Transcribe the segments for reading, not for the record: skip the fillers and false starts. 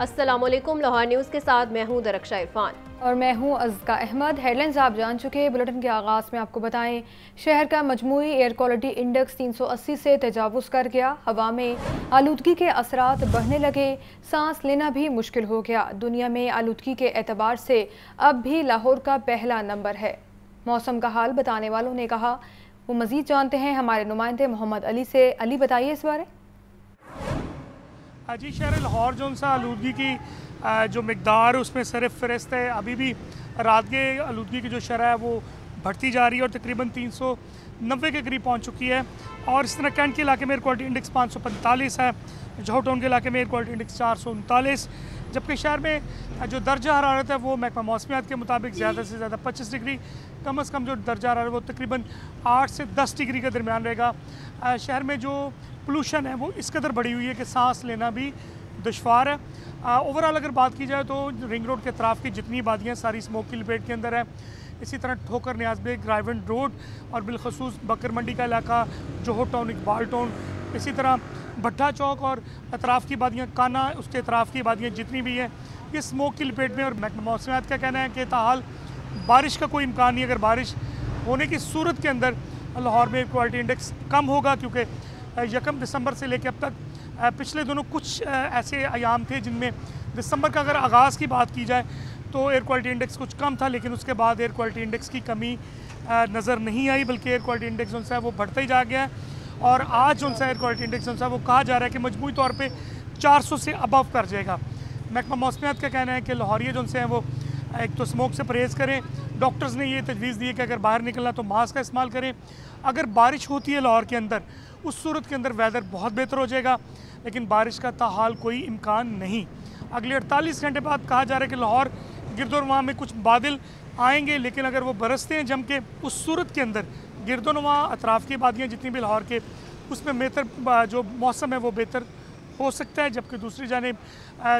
अस्सलाम वालेकुम। लाहौर न्यूज़ के साथ मैं हूं दरख्शा इरफान और मैं हूं अज़का अहमद। हेडलाइंस आप जान चुके। बुलेटिन के आगाज़ में आपको बताएं, शहर का मजमूई एयर क्वालिटी इंडेक्स 380 से तजावुज़ कर गया। हवा में आलूदगी के असरात बढ़ने लगे, सांस लेना भी मुश्किल हो गया। दुनिया में आलूदगी के एतबार से अब भी लाहौर का पहला नंबर है। मौसम का हाल बताने वालों ने कहा। वो मज़ीद जानते हैं हमारे नुमाइंदे मोहम्मद अली से। अली, बताइए इस बारे। जी, शहर लाहौर जो सा आलूदगी की जो मकदार उसमें सरफ़ फ़हरिस्त है। अभी भी रात के आलूदगी की जो शरह है वो बढ़ती जा रही है और तकरीबन 390 के करीब पहुंच चुकी है। और इस तरह कैंट के इलाके में एयर क्वालिटी इंडेक्स 545 है, जौहर टाउन के इलाके में एयर क्वालिटी इंडेक्स 439, जबकि शहर में जो दर्जा हरारत है वो महकमा मौसमियात के मुताबिक ज़्यादा से ज़्यादा 25 डिग्री, कम से कम जो दर्जा हरारत है वो तकरीबन 8 से 10 डिग्री के दरमियान रहेगा। शहर में जो पोल्यूशन है वो इस कदर बढ़ी हुई है कि सांस लेना भी दुश्वार है। ओवरऑल अगर बात की जाए तो रिंग रोड के अतराफ़ की जितनी आबादियाँ सारी स्मोक की लपेट के अंदर है। इसी तरह ठोकर न्याज बेग, रायवंड रोड और बिलखसूस बकर मंडी का इलाका, जौहर टाउन, इकबाल टाउन, इसी तरह भट्टा चौक और अतराफ़ की आबादियाँ, काना, उसके अतराफ़ की आबादियाँ जितनी भी हैं ये स्मोक की लपेट में। और महकमा मौसमियात का कहना है कि ताहाल बारिश का कोई इम्कान नहीं। अगर बारिश होने की सूरत के अंदर लाहौर में क्वालिटी इंडेक्स कम होगा, क्योंकि 1 दिसंबर से लेकर अब तक पिछले दोनों कुछ ऐसे अयाम थे जिनमें दिसंबर का अगर आगाज़ की बात की जाए तो एयर क्वालिटी इंडेक्स कुछ कम था, लेकिन उसके बाद एयर क्वालिटी इंडेक्स की कमी नज़र नहीं आई, बल्कि एयर क्वालिटी इंडेक्स जो है वो बढ़ता ही जा गया है। और आज जो एयर क्वालिटी इंडेक्स जो है वो कहा जा रहा है कि मजमूई तौर पे 400 से अबव कर जाएगा। महकमा मौसमियात का कहना है कि लाहौरिये जो हैं वो एक तो स्मोक से परहेज़ करें। डॉक्टर्स ने ये तजवीज़ दी है कि अगर बाहर निकलना तो मास्क का इस्तेमाल करें। अगर बारिश होती है लाहौर के अंदर, उस सूरत के अंदर वेदर बहुत बेहतर हो जाएगा, लेकिन बारिश का ताहाल कोई इम्कान नहीं। अगले 48 घंटे बाद कहा जा रहा है कि लाहौर गिरदोनवा में कुछ बादल आएंगे, लेकिन अगर वो बरसते हैं जम के, उस सूरत के अंदर गिरदोनवा अतराफ़ की आबादियाँ जितनी भी लाहौर के, उसमें बेहतर जो मौसम है वो बेहतर हो सकता है। जबकि दूसरी जानिब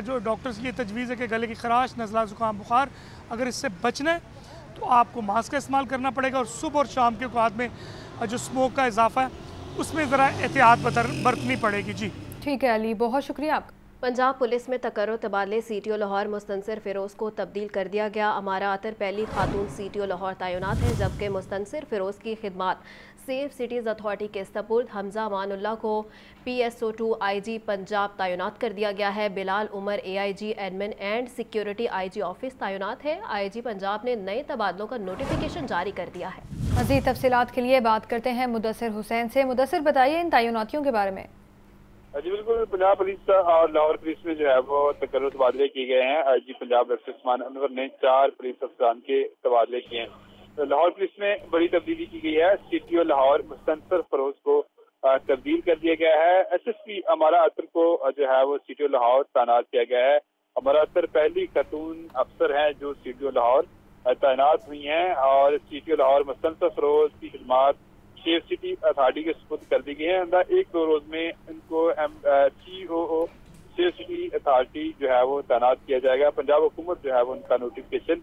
जो डॉक्टर्स की तजवीज़ है कि गले की खराश, नज़ला, ज़ुकाम, बुखार, अगर इससे बचना है तो आपको मास्क का इस्तेमाल करना पड़ेगा। और सुबह और शाम के औक़ात में जो स्मोक का इजाफा है उसमें ज़रा एहतियात बरतनी पड़ेगी। जी ठीक है अली, बहुत शुक्रिया आपका। पंजाब पुलिस में तकर्रुर तबादले सीटीओ लाहौर मुस्तनसिर फ़िरोज़ को तब्दील कर दिया गया। अमारा अतर पहली खातून सीटीओ लाहौर तैनात है, जबकि मुस्तनसिर फ़िरोज़ की खिदमात सेफ सिटीज़ अथॉरिटी के सपुर्द हमजा अमानुल्लाह को PSO2 IG पंजाब तैनात कर दिया गया है। Bilal Umar AIG admin and security IG office तैनात है। IG पंजाब ने नए तबादलों का नोटिफिकेशन जारी कर दिया है। मज़ीद तफसीलात के लिए बात करते हैं मुदस्सिर हुसैन से। मुदस्सिर, बताइए इन तैनातियों के बारे में। जी बिल्कुल, पंजाब पुलिस और लाहौर पुलिस में जो है वो तकर्रुर तबादले किए गए हैं। IG पंजाब डॉक्टर उस्मान अनवर ने 4 पुलिस अफसरान के तबादले किए हैं। तो लाहौर पुलिस में बड़ी तब्दीली की गई है। सीटीओ लाहौर मुस्तनसिर फ़िरोज़ को तब्दील कर दिया गया है। SSP अमारा अतर को जो है वो सीटीओ लाहौर तैनात किया गया है। अमारा अतर पहली खातून अफसर हैं जो सीटीओ लाहौर तैनात हुई हैं। और सीटीओ लाहौर मुस्तनसिर फ़िरोज़ की खिदमात सेफ सिटी अथॉरिटी के सुपुर्द कर दी गई है। 1-2 रोज में इनको COO सेफ सिटी अथॉरिटी जो है वो तैनात किया जाएगा। पंजाब हुकूमत जो है वो उनका नोटिफिकेशन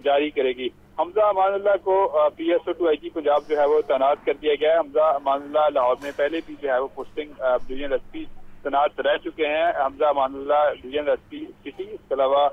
जारी करेगी। हमजा अमानुल्लाह को PSO2 IG पंजाब जो है वो तैनात कर दिया गया है। हमजा अमानुल्लाह लाहौर में पहले भी जो है वो पोस्टिंग डिवीजन SP तैनात रह चुके हैं। Hamza Amanullah division SP city, इसके अलावा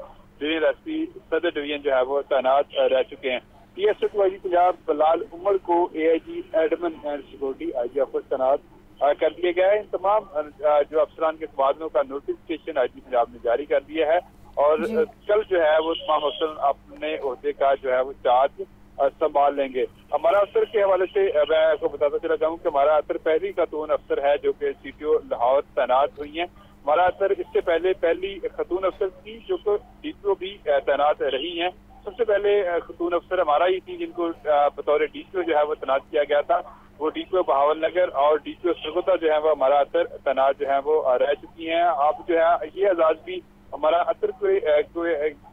डिवीजन SP सदर डिवीजन जो है वो तैनात रह चुके हैं। PSO2 IG पंजाब बिलाल उमर को AIG admin and security IG office तैनात कर दिया गया है। इन तमाम जो अफसरान के तबादलों का नोटिफिकेशन IG पंजाब ने जारी कर दिया है। और कल जो है वो तमाम अफसर अपने ओहदे का जो है वो चार्ज संभाल लेंगे। हमारा अफसर के हवाले से मैं आपको बताता चला जाऊँ कि हमारा अफसर पहली खातून अफसर है जो कि सीटीओ लाहौर तैनात हुई हैं। हमारा अफसर इससे पहले पहली खातून अफसर थी जो कि DPO भी तैनात रही हैं। सबसे पहले खातून अफसर हमारा ही थी जिनको बतौर DPO जो है वो तैनात किया गया था। वो DPO बहावल नगर और DPO सरगोदा जो है वो हमारा अतर तैनात जो है वो रह चुकी हैं। अब जो है ये एजाज भी हमारा अतर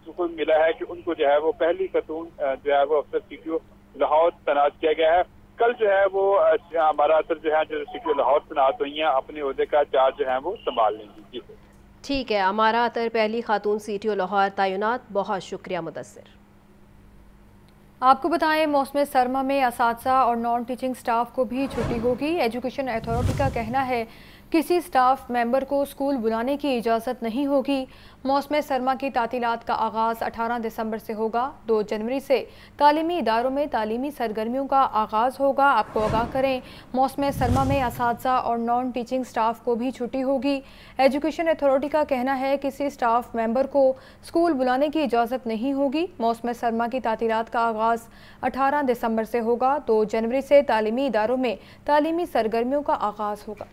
को मिला है कि उनको जो है वो पहली खातून जो है वो अफसर सीटीओ लाहौर तैनात किया गया है। कल जो है वो हमारा अतर जो है जो सीटीओ लाहौर तैनात हुई हैं अपने ओहदे का चार्ज जो है वो संभाल लेंगी। ठीक है, हमारा अतर पहली खातून सीटीओ लाहौर तैनात। बहुत शुक्रिया मुदस्सिर। आपको बताएं, मौसम सरमा में असातिज़ा और नॉन टीचिंग स्टाफ को भी छुट्टी होगी। एजुकेशन अथॉरिटी का कहना है کسی سٹاف ممبر کو اسکول بلانے کی اجازت نہیں ہوگی۔ موسم سرما کی تعطیلات کا آغاز 18 دسمبر سے ہوگا۔ 2 جنوری سے تعلیمی اداروں میں تعلیمی سرگرمیوں کا آغاز ہوگا۔ آپ کو آگاہ کریں، موسم سرما میں اساتذہ اور نان ٹیچنگ سٹاف کو بھی چھٹی ہوگی۔ ایجوکیشن اتھارٹی کا کہنا ہے کسی سٹاف ممبر کو اسکول بلانے کی اجازت نہیں ہوگی۔ موسم سرما کی تعطیلات کا آغاز 18 دسمبر سے ہوگا۔ 2 جنوری سے تعلیمی اداروں میں تعلیمی سرگرمیوں کا آغاز ہوگا۔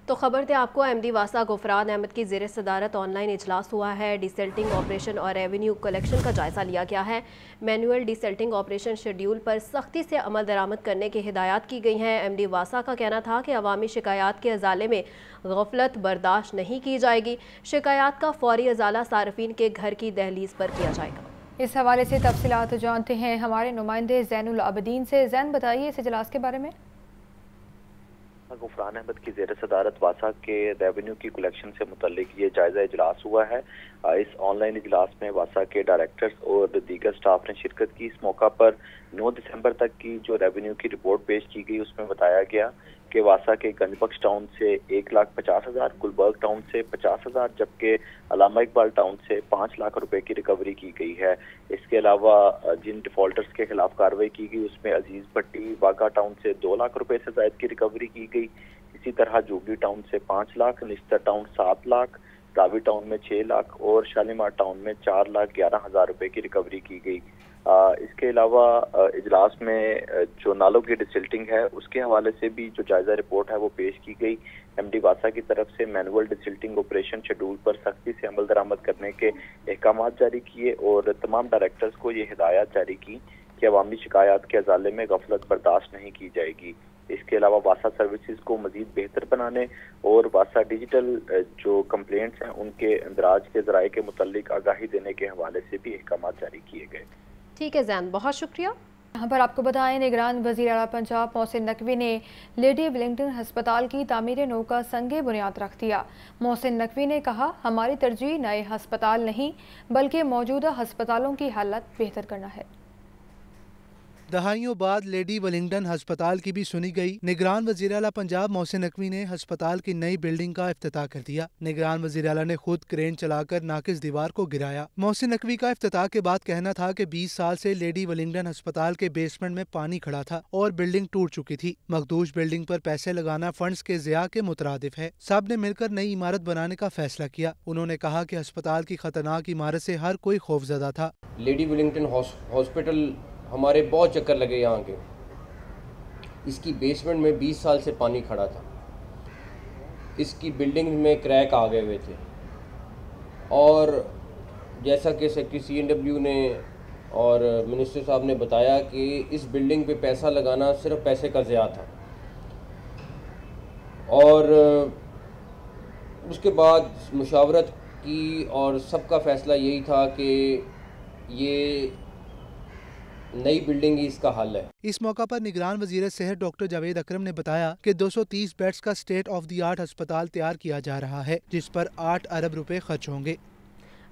تو خبر دیں آپ کو، ایم ڈی واسا غفران احمد کی زیر صدارت آن لائن اجلاس ہوا ہے۔ ڈی سیلٹنگ آپریشن اور ریونیو کلیکشن کا جائزہ لیا گیا ہے۔ مینول ڈی سیلٹنگ آپریشن شیڈیول پر سختی سے عمل درآمد کرنے کی ہدایات کی گئی ہیں۔ ایم ڈی واسا کا کہنا تھا کہ عوامی شکایات کے ازالے میں غفلت برداشت نہیں کی جائے گی۔ شکایات کا فوری ازالہ صارفین کے گھر کی دہلیز پر کیا جائے گا۔ اس حوالے سے تفصیلات جانتے ہیں ہمارے نمائندے زین العابدین سے۔ زین، بتائیے اس اجلاس کے بارے میں۔ غفران احمد کی زیر صدارت واسا کے ریونیو کی کلیکشن سے متعلق یہ جائزہ اجلاس ہوا ہے۔ اس آن لائن اجلاس میں واسا کے ڈائریکٹرز اور دیگر سٹاف نے شرکت کی۔ اس موقع پر 9 دسمبر تک کی جو ریونیو کی رپورٹ پیش کی گئی، اس میں بتایا گیا کہ واسا کے گنج بخش ٹاؤن سے 1,50,000، گلبرگ ٹاؤن سے 50,000، جبکہ علامہ اقبال ٹاؤن سے 5 لاکھ روپے کی ریکوری کی گئی ہے۔ اس کے علاوہ جن ڈیفالٹرز کے خلاف کارروائی کی گئی، اس میں عزیز بٹی واگا ٹاؤن سے 2 لاکھ روپے سے زائد کی ریکوری کی گئی۔ اسی طرح جوگی ٹاؤن سے 5 لاکھ، نشتر ٹاؤن 7 لاکھ، راوی ٹاؤن میں 6 لاکھ اور شالیمار ٹاؤن میں 4,11,000 روپے کی ریکوری کی گئی۔ اس کے علاوہ اجلاس میں جو نالوں کی ڈسلٹنگ ہے اس کے حوالے سے بھی جو جائزہ رپورٹ ہے وہ پیش کی گئی۔ ایم ڈی واسا کی طرف سے مینول ڈسلٹنگ آپریشن شیڈول پر سختی سے عمل درآمد کرنے کے احکامات جاری کیے اور تمام ڈائریکٹرز کو یہ ہدایات جاری کی کہ عوامی شکایات کے ازالے میں غفلت برداشت نہیں کی جائے گی۔ اس کے علاوہ واسا سروسز کو مزید بہتر بنانے اور واسا ڈیجیٹل جو کمپلینٹس ہیں ان کے اندراج کے ذرائع کے متعلق آگاہی دینے کے حوالے سے بھی احکامات جاری کیے گئے۔ ٹھیک ہے زین، بہت شکریہ۔ یہاں پر آپ کو بتائیں، نگران وزیر اعلیٰ پنجاب محسن نقوی نے لیڈی ولنگٹن ہسپتال کی تعمیر نو کا سنگ بنیاد رکھ دیا۔ محسن نقوی نے کہا، ہماری ترجیح نئے ہسپتال نہیں بلکہ موجودہ ہسپتالوں کی حالت بہتر کرنا ہے۔ دہائیوں بعد لیڈی ولنگٹن ہسپتال کی بھی سنی گئی۔ نگران وزیر اعلیٰ پنجاب محسن نقوی نے ہسپتال کی نئی بلڈنگ کا افتتاح کر دیا۔ نگران وزیر اعلیٰ نے خود کرین چلا کر ناقص دیوار کو گرایا۔ محسن نقوی کا افتتاح کے بعد کہنا تھا کہ 20 سال سے لیڈی ولنگٹن ہسپتال کے بیسمنٹ میں پانی کھڑا تھا اور بلڈنگ ٹوٹ چکی تھی۔ مخدوش بلڈنگ پر پیسے لگانا فنڈز کے ضیاع کے مترادف ہے۔ سب نے مل کر نئی عمارت بنانے کا فیصلہ کیا۔ انہوں نے کہا کہ ہسپتال کی خطرناک عمارت سے ہر کوئی خوفزدہ تھا۔ لیڈی ولنگٹن ہاسپٹل ہمارے بہت چکر لگے یہاں کے، اس کی بیسمنٹ میں 20 سال سے پانی کھڑا تھا، اس کی بلڈنگ میں کریک آ گئے ہوئے تھے، اور جیسا کہ سیکرٹری CNW نے اور منسٹر صاحب نے بتایا کہ اس بلڈنگ پہ پیسہ لگانا صرف پیسے کا ضیاع تھا، اور اس کے بعد مشاورت کی اور سب کا فیصلہ یہی تھا کہ یہ نئی بلڈنگ ہی اس کا حل ہے۔ اس موقع پر نگران وزیر صحت ڈاکٹر جاوید اکرم نے بتایا کہ 230 بیڈز کا اسٹیٹ آف دی آرٹ ہسپتال تیار کیا جا رہا ہے، جس پر 8 ارب روپے خرچ ہوں گے۔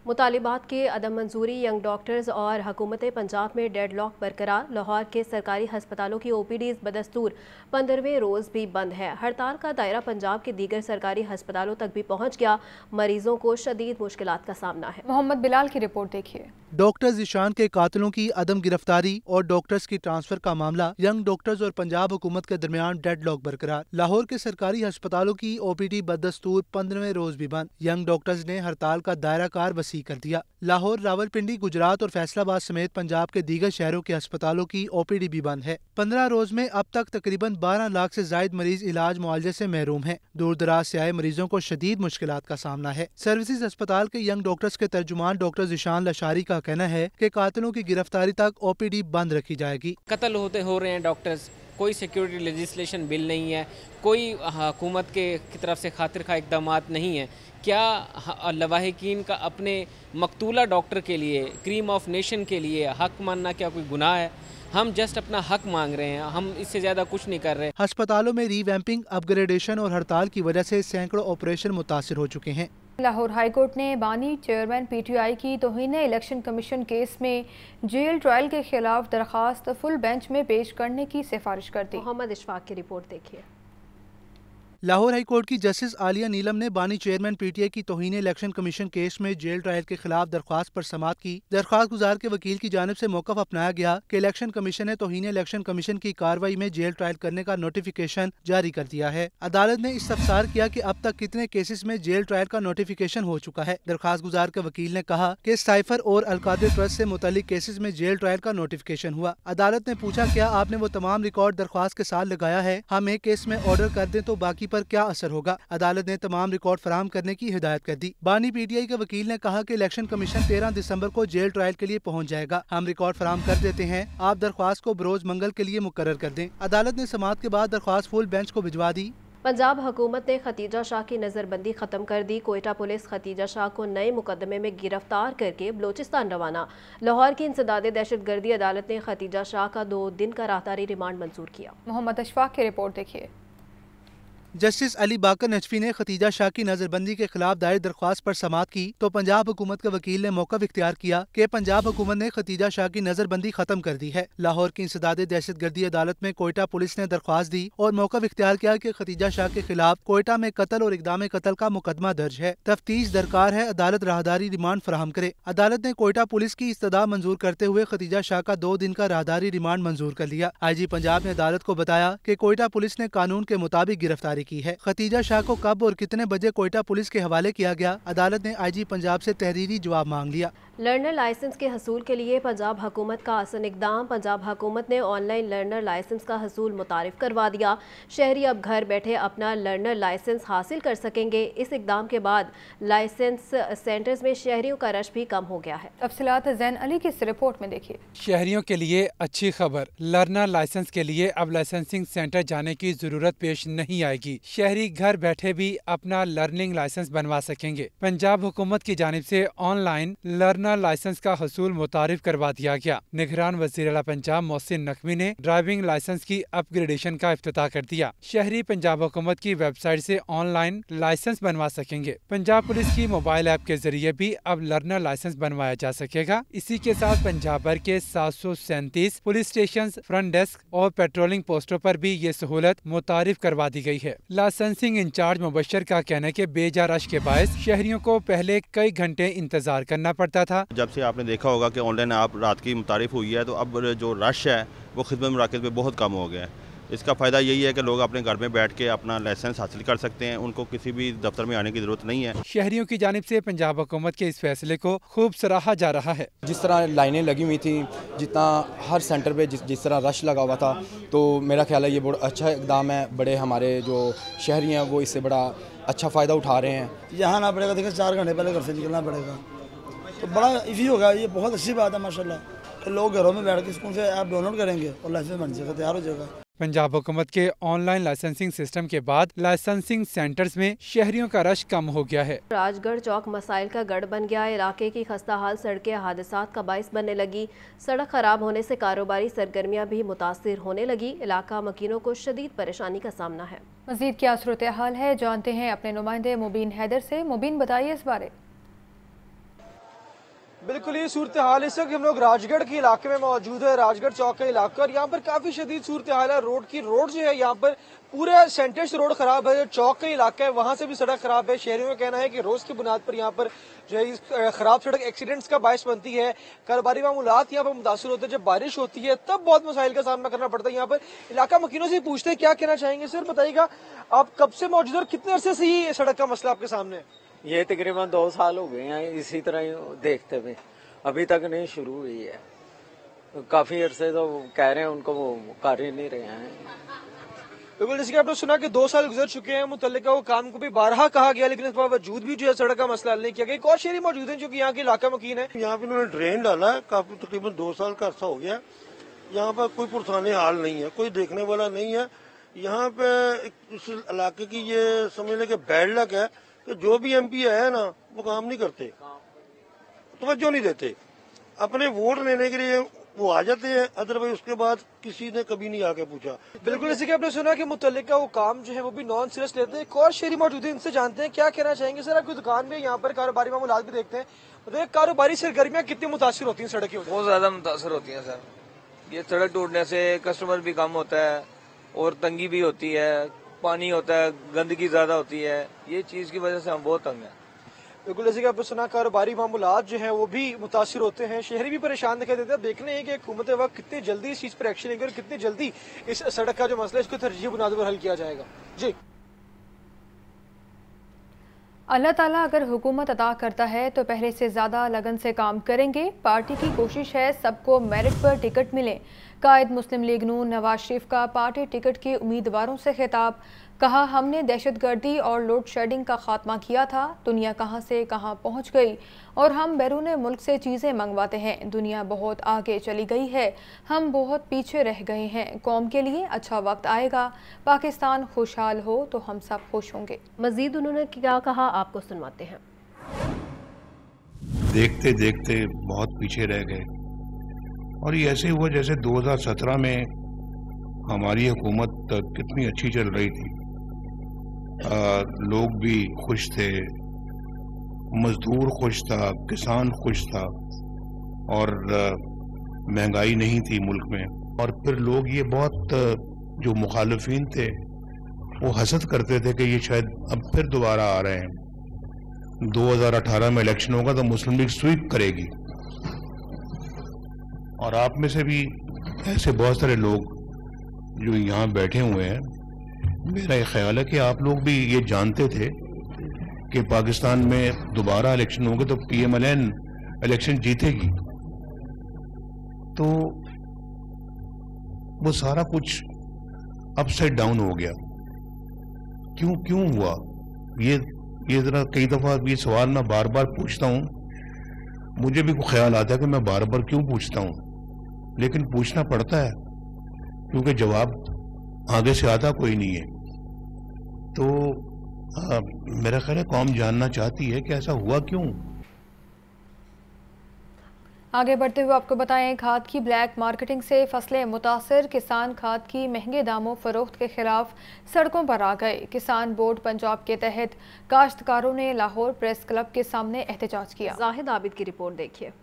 مطالبات کی عدم منظوری، ینگ ڈاکٹرز اور حکومت پنجاب میں ڈیڈ لاک برقرار۔ لاہور کے سرکاری ہسپتالوں کی OPDs بدستور 15ویں روز بھی بند ہے۔ ہڑتال کا دائرہ پنجاب کے دیگر سرکاری ہسپتالوں تک بھی پہنچ گیا۔ مریضوں کو شدید مشکلات کا سامنا ہے۔ محمد بلال کی رپورٹ دیکھیے۔ ڈاکٹر ذیشان کے قاتلوں کی عدم گرفتاری اور ڈاکٹرز کی ٹرانسفر کا معاملہ، ینگ ڈاکٹرز اور پنجاب حکومت کے درمیان ڈیڈ لاک برقرار۔ لاہور کے سرکاری ہسپتالوں کی OPD بدستور 15ویں روز بھی بند۔ ینگ ڈاکٹرز نے ہڑتال کا دائرہ کار وسیع کر دیا۔ لاہور، راولپنڈی، گجرات اور فیصل آباد سمیت پنجاب کے دیگر شہروں کے ہسپتالوں کی OPD بھی بند ہے۔ 15 روز میں اب تک تقریباً 12 لاکھ سے زائد مریض علاج معالجے سے محروم ہیں۔ دور دراز سے آئے مریضوں کو شدید مشکلات کا سامنا ہے۔ سروسز ہسپتال کے ینگ ڈاکٹرز کے ترجمان ڈاکٹر ذیشان لشاری کا کہنا ہے کہ قاتلوں کی گرفتاری تک OPD بند رکھی جائے گی۔ قتل ہو رہے ہیں ڈاکٹرز، کوئی سیکیورٹی لیجسلیشن بل نہیں ہے، کوئی حکومت کی طرف سے خاطر خواہ اقدامات نہیں ہیں۔ کیا لواحقین کا اپنے مقتولہ ڈاکٹر کے لیے، کریم آف نیشن کے لیے حق ماننا کیا کوئی گناہ ہے؟ ہم جسٹ اپنا حق مانگ رہے ہیں، ہم اس سے زیادہ کچھ نہیں کر رہے۔ ہسپتالوں میں ری ویمپنگ، اپ گریڈیشن اور ہڑتال کی وجہ سے سینکڑوں آپریشن متاثر ہو چکے ہیں۔ لاہور ہائی کورٹ نے بانی چیئرمین PTI کی توہین الیکشن کمیشن کیس میں جیل ٹرائل کے خلاف درخواست فل بینچ میں پیش کرنے کی سفارش کر دی۔ محمد اشفاق کی رپورٹ دیکھیے۔ लाहौर हाई कोर्ट की जस्टिस आलिया नीलम ने बानी चेयरमैन PTI की तौहीन इलेक्शन कमीशन केस में जेल ट्रायल के खिलाफ दरख्वास्त पर समाअत की। दरख्वास्त गुजार के वकील की जानिब से मौक़िफ़ अपनाया गया कि इलेक्शन कमीशन ने तौहीन इलेक्शन कमीशन की कार्रवाई में जेल ट्रायल करने का नोटिफिकेशन जारी कर दिया है। अदालत ने इस्तफसार किया कि अब तक कितने केसेस में जेल ट्रायल का नोटिफिकेशन हो चुका है। दरख्वास्त गुजार के वकील ने कहा कि साइफर और अलकादिर ट्रस्ट से मुतल्लिक केसेस में जेल ट्रायल का नोटिफिकेशन हुआ। अदालत ने पूछा, क्या आपने वो तमाम रिकॉर्ड दरख्वास्त के साथ लगाया है? हम एक केस में ऑर्डर कर दें तो बाकी पर क्या असर होगा? अदालत ने तमाम रिकॉर्ड फराहम करने की हिदायत कर दी। बानी PTI के वकील ने कहा कि इलेक्शन कमीशन 13 दिसंबर को जेल ट्रायल के लिए पहुंच जाएगा। हम रिकॉर्ड फराहम कर देते हैं, आप दरख्वास्त को बरोज मंगल के लिए मुकर्रर कर दें। अदालत ने समाअत के बाद दरख्वास्त फुल बेंच को भिजवा दी। पंजाब हुकूमत ने खतीजा शाह की नज़रबंदी ख़त्म कर दी। कोयटा पुलिस खतीजा शाह को नए मुकदमे में गिरफ्तार करके बलोचिस्तान रवाना। लाहौर की इंसदादे दहशतगर्दी अदालत ने खतीजा शाह का 2 दिन का राहदारी रिमांड मंजूर किया। मोहम्मद अशफाक की रिपोर्ट देखिए। जस्टिस अली बाकर नजफी ने खतीजा शाह की नजरबंदी के खिलाफ दायर दरख्वास्त पर समाअत की तो पंजाब हुकूमत के वकील ने मौक़िफ़ इख्तियार किया कि पंजाब हुकूमत ने खतीजा शाह की नजरबंदी खत्म कर दी है। लाहौर की इंसदादे दहशतगर्दी अदालत में कोयटा पुलिस ने दरख्वास्त दी और मौक़िफ़ इख्तियार किया कि खतीजा शाह के खिलाफ कोयटा में कत्ल और इक़दाम कत्ल का मुकदमा दर्ज है। तफ्तीश दरकार है, अदालत राहदारी रिमांड फराहम करे। अदालत ने कोयटा पुलिस की इस्तदा मंजूर करते हुए खतीजा शाह का 2 दिन का राहदारी रिमांड मंजूर कर लिया। IG पंजाब ने अदालत को बताया कि कोयटा पुलिस ने कानून के मुताबिक गिरफ्तारी की है। खतीजा शाह को कब और कितने बजे कोयटा पुलिस के हवाले किया गया, अदालत ने IG पंजाब से तहरीरी जवाब मांग लिया। लर्नर लाइसेंस के हसूल के लिए पंजाब हुकूमत का आसान इक़दाम। पंजाब हुकूमत ने ऑनलाइन लर्नर लाइसेंस का हसूल मुतारिफ करवा दिया। शहरी अब घर बैठे अपना लर्नर लाइसेंस हासिल कर सकेंगे। इस इक़दाम के बाद लाइसेंस सेंटर्स में शहरियों का रश भी कम हो गया है। तफसीलात ज़ैन अली की इस रिपोर्ट में देखिए। शहरियों के लिए अच्छी खबर, लर्नर लाइसेंस के लिए अब लाइसेंसिंग सेंटर जाने की जरूरत पेश नहीं आएगी। शहरी घर बैठे भी अपना लर्निंग लाइसेंस बनवा सकेंगे। पंजाब हुकूमत की जानिब से ऑनलाइन लर्नर लाइसेंस का हसूल मुतारिफ करवा दिया गया। निगरान वज़ीर आला पंजाब मोहसिन नकवी ने ड्राइविंग लाइसेंस की अपग्रेडेशन का इफ्तिताह कर दिया। शहरी पंजाब हुकूमत की वेबसाइट से ऑनलाइन लाइसेंस बनवा सकेंगे। पंजाब पुलिस की मोबाइल ऐप के जरिए भी अब लर्नर लाइसेंस बनवाया जा सकेगा। इसी के साथ पंजाब भर के 737 पुलिस स्टेशन, फ्रंट डेस्क और पेट्रोलिंग पोस्टों पर भी ये सहूलत मुतारिफ करवा दी गई है। लाइसेंसिंग इंचार्ज मुबशर का कहना है कि बेजा रश के बायस शहरियों को पहले कई घंटे इंतजार करना पड़ता था। जब से आपने देखा होगा कि ऑनलाइन आप रात की मुतारिफ हुई है तो अब जो रश है वो खिदमत मराकज़ पे बहुत कम हो गया है। इसका फ़ायदा यही है कि लोग अपने घर में बैठ के अपना लाइसेंस हासिल कर सकते हैं, उनको किसी भी दफ्तर में आने की ज़रूरत नहीं है। शहरियों की जानिब से पंजाब हुकूमत के इस फैसले को खूब सराहा जा रहा है। जिस तरह लाइनें लगी हुई थी, जितना हर सेंटर पे जिस तरह रश लगा हुआ था, तो मेरा ख्याल है ये बहुत अच्छा इक़दाम है। बड़े हमारे जो शहरी हैं वो इससे बड़ा अच्छा फ़ायदा उठा रहे हैं। यहाँ आना पड़ेगा, देखिए 4 घंटे पहले घर से निकलना पड़ेगा, तो बड़ा इजी होगा। ये बहुत अच्छी बात है माशाल्लाह कि लोग घरों में बैठ के स्कूल से ऐप डाउनलोड करेंगे और लाइसेंस बन जाएगा, तैयार हो जाएगा। पंजाब हुकूमत के ऑनलाइन लाइसेंसिंग सिस्टम के बाद लाइसेंसिंग सेंटर्स में शहरियों का रश कम हो गया है। राजगढ़ चौक मसाइल का गढ़ बन गया। इलाके की खस्ता हाल सड़कें हादसात का बाइस बनने लगी। सड़क खराब होने से कारोबारी सरगर्मियां भी मुतासिर होने लगी। इलाका मकीनों को शदीद परेशानी का सामना है। मजीद क्या सूरत हाल है जानते हैं अपने नुमाइंदे मुबीन हैदर से। मुबीन बताइए इस बारे। बिल्कुल ये सूरत हाल इस वक्त हम लोग राजगढ़ के इलाके में मौजूद है। राजगढ़ चौक का इलाका और यहाँ पर काफी शदीद सूरत हाल है। रोड जो है यहाँ पर पूरे सेंटर से रोड खराब है। जो चौक का इलाका है वहां से भी सड़क खराब है। शहरियों का कहना है कि रोज की बुनियाद पर यहाँ पर जो है खराब सड़क एक्सीडेंट्स का बायस बनती है। कारोबारी मामूलात यहाँ पर मुतासर होते हैं। जब बारिश होती है तब बहुत मसाइल का सामना करना पड़ता है। यहाँ पर इलाका मकीनों से पूछते हैं क्या कहना चाहेंगे। सर बताइएगा आप कब से मौजूद और कितने अरसे से ये सड़क का मसला आपके सामने है? ये तकरीबन 2 साल हो गए हैं इसी तरह देखते हुए, अभी तक नहीं शुरू हुई है। काफी अरसे तो कह रहे हैं उनको, वो कर ही नहीं रहे हैं। बिल्कुल जैसे कि आपने सुना कि 2 साल गुजर चुके हैं। मुतल्लिका वो काम को भी बारहा कहा गया लेकिन इस बावजूद भी जो है सड़क का मसला हल नहीं किया गया। एक और शहरी मौजूद है जो कि यहाँ के इलाका मकीन है। यहाँ पे उन्होंने ड्रेन डाला है, काफी तकरीबन 2 साल का अरसा हो गया। यहाँ पर कोई पुरसाने हाल नहीं है, कोई देखने वाला नहीं है। यहाँ पे इस इलाके की ये समझ लें कि बैड लक है कि जो भी MP है ना वो काम नहीं करते, तवज्जो नहीं देते। अपने वोट लेने के लिए वो आ जाते हैं, अदरवाइज उसके बाद किसी ने कभी नहीं आके पूछा। बिल्कुल जैसे कि आपने सुना कि मुतल्लिका वो काम जो है वो भी नॉन सीरियस लेते हैं। एक और शहरी मौजूद है, इनसे जानते हैं क्या कहना चाहेंगे। सर आपकी दुकान में यहाँ पर कारोबारी मामूलात भी देखते हैं, तो कारोबारी सरगर्मियाँ कितनी मुतासिर होती हैं सड़क की? बहुत ज्यादा मुतासिर होती है सर। ये सड़क टूटने से कस्टमर भी कम होता है और तंगी भी होती है। पानी होता है, गंदगी ज़्यादा होती है, ये चीज़ की वजह से हम बहुत तंग हैं। बिल्कुल, जैसे कि आपने सुना, कारोबारी मामूलात जो हैं वो भी मुतासिर होते हैं, शहरी भी परेशान दिखाई देते हैं। देखने हैं कि हुकूमत वक्त कितनी जल्दी इस चीज़ पर एक्शन लेंगे और कितनी जल्दी इस सड़क का जो मसला है इसको तरजीह बुनियाद पर हल किया जाएगा। जी, अल्लाह ताला अगर हुकूमत अता करता है तो पहले से ज़्यादा लगन से काम करेंगे। पार्टी की कोशिश है सबको मेरिट पर टिकट मिले। कायद मुस्लिम लीग नून नवाज शरीफ का पार्टी टिकट के उम्मीदवारों से खिताब। कहा, हमने दहशतगर्दी और लोड शेडिंग का खात्मा किया था, दुनिया कहां से कहां पहुंच गई और हम बैरून मुल्क से चीज़ें मंगवाते हैं। दुनिया बहुत आगे चली गई है, हम बहुत पीछे रह गए हैं। कौम के लिए अच्छा वक्त आएगा, पाकिस्तान खुशहाल हो तो हम सब खुश होंगे। मजीद उन्होंने क्या कहा, आपको सुनवाते हैं। देखते देखते बहुत पीछे रह गए और ये ऐसे हुआ जैसे 2017 में हमारी हुकूमत कितनी अच्छी चल रही थी। लोग भी खुश थे, मजदूर खुश था, किसान खुश था और महंगाई नहीं थी मुल्क में। और फिर लोग ये बहुत जो मुखालिफिन थे वो हसद करते थे कि ये शायद अब फिर दोबारा आ रहे हैं, 2018 में इलेक्शन होगा तो मुस्लिम लीग स्वीप करेगी। और आप में से भी ऐसे बहुत सारे लोग जो यहाँ बैठे हुए हैं, मेरा ये ख्याल है कि आप लोग भी ये जानते थे कि पाकिस्तान में दोबारा इलेक्शन होंगे तो PMLN इलेक्शन जीतेगी। तो वो सारा कुछ अपसाइड डाउन हो गया। क्यों हुआ ये जरा कई दफा ये सवाल मैं बार बार पूछता हूँ, मुझे भी ख्याल आता है कि मैं बार बार क्यों पूछता हूँ, लेकिन पूछना पड़ता है क्योंकि जवाब आगे से आता कोई नहीं है। तो मेरा ख्याल है कौम जानना चाहती है कि ऐसा हुआ क्यों। आगे बढ़ते हुए आपको बताएं, खाद की ब्लैक मार्केटिंग से फसलें मुतासर। किसान खाद की महंगे दामों फरोख्त के खिलाफ सड़कों पर आ गए। किसान बोर्ड पंजाब के तहत काश्तकारों ने लाहौर प्रेस क्लब के सामने एहतजाज किया। जाहिद आबिद की रिपोर्ट देखिए।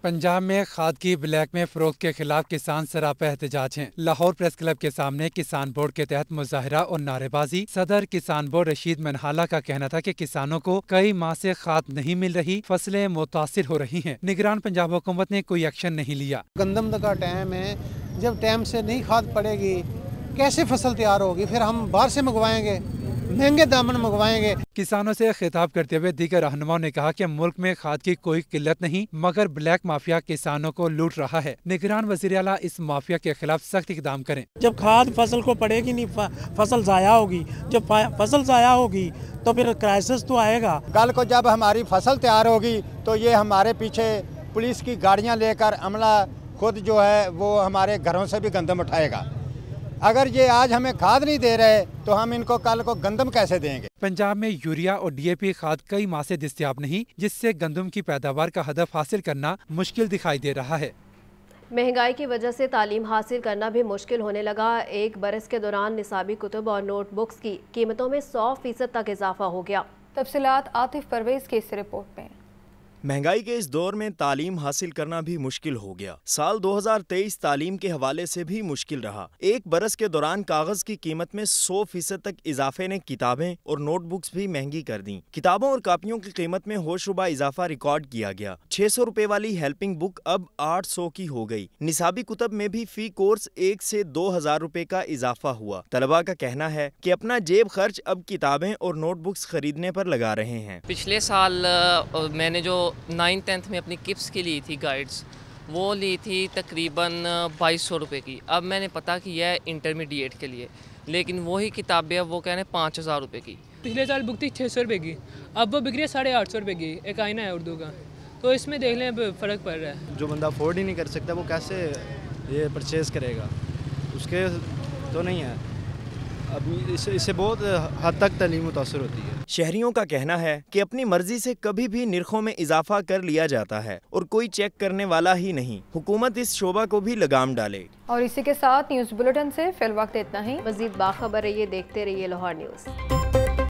पंजाब में खाद की ब्लैक में फरोख्त के खिलाफ किसान सरापा एहतजाज हैं। लाहौर प्रेस क्लब के सामने किसान बोर्ड के तहत मुजाहरा और नारेबाजी। सदर किसान बोर्ड रशीद मनहाला का कहना था कि किसानों को कई माह से खाद नहीं मिल रही, फसलें मुतासिर हो रही हैं। निगरान पंजाब हुकूमत ने कोई एक्शन नहीं लिया। गंदम का टाइम है, जब टाइम से नहीं खाद पड़ेगी कैसे फसल तैयार होगी, फिर हम बाहर से मंगवाएंगे, महंगे दामन मंगवाएंगे। किसानों से खिताब करते हुए दीगर रहनुमाओं ने कहा कि मुल्क में खाद की कोई किल्लत नहीं, मगर ब्लैक माफिया किसानों को लूट रहा है। निगरान वज़ीर आला इस माफिया के खिलाफ सख्त इक़दाम करें। जब खाद फसल को पड़ेगी नहीं, फसल ज़ाया होगी, जब फसल ज़ाया होगी तो फिर क्राइसिस तो आएगा। कल को जब हमारी फसल तैयार होगी तो ये हमारे पीछे पुलिस की गाड़ियाँ लेकर अमला खुद जो है वो हमारे घरों से भी गंदम उठाएगा। अगर ये आज हमें खाद नहीं दे रहे तो हम इनको कल को गंदम कैसे देंगे। पंजाब में यूरिया और DAP खाद कई माह से दस्तयाब नहीं, जिससे गंदम की पैदावार का हदफ हासिल करना मुश्किल दिखाई दे रहा है। महंगाई की वजह से तालीम हासिल करना भी मुश्किल होने लगा। एक बरस के दौरान निसाबी कुतुब और नोटबुक्स की कीमतों में 100% तक इजाफा हो गया। तफसीलात आतिफ परवेज की इस रिपोर्ट में। महंगाई के इस दौर में तालीम हासिल करना भी मुश्किल हो गया। साल 2023 तालीम के हवाले से भी मुश्किल रहा। एक बरस के दौरान कागज की कीमत में 100% तक इजाफे ने किताबें और नोटबुक्स भी महंगी कर दी। किताबों और कापियों की कीमत में होशरुबा इजाफा रिकॉर्ड किया गया। 600 रुपए वाली हेल्पिंग बुक अब 800 की हो गई। निसाबी कुतब में भी फी कोर्स 1 से 2000 रुपए का इजाफा हुआ। तलबा का कहना है कि अपना जेब खर्च अब किताबें और नोटबुक्स खरीदने पर लगा रहे हैं। पिछले साल मैंने जो 9th-10th में अपनी किप्स की ली थी गाइड्स, वो ली थी तकरीबन 2200 रुपये की। अब मैंने पता किया है इंटरमीडिएट के लिए, लेकिन वही किताबें अब वो कह रहे हैं 5000 रुपये की। पिछले साल बुक थी 600 रुपये की, अब वो बिक रही है 850 रुपये की। एक आईना है उर्दू का, तो इसमें देख लें अब फ़र्क पड़ रहा है। जो बंदा अफोर्ड ही नहीं कर सकता वो कैसे ये परचेज़ करेगा, उसके तो नहीं है। अब इससे बहुत हद तक तालीम मुतासर होती है। शहरियों का कहना है कि अपनी मर्जी से कभी भी निर्खों में इजाफा कर लिया जाता है और कोई चेक करने वाला ही नहीं। हुकूमत इस शोबा को भी लगाम डाले। और इसी के साथ न्यूज़ बुलेटिन से फिल वक्त इतना ही। मज़ीद बाखबर रहिए, देखते रहिए लाहौर न्यूज़।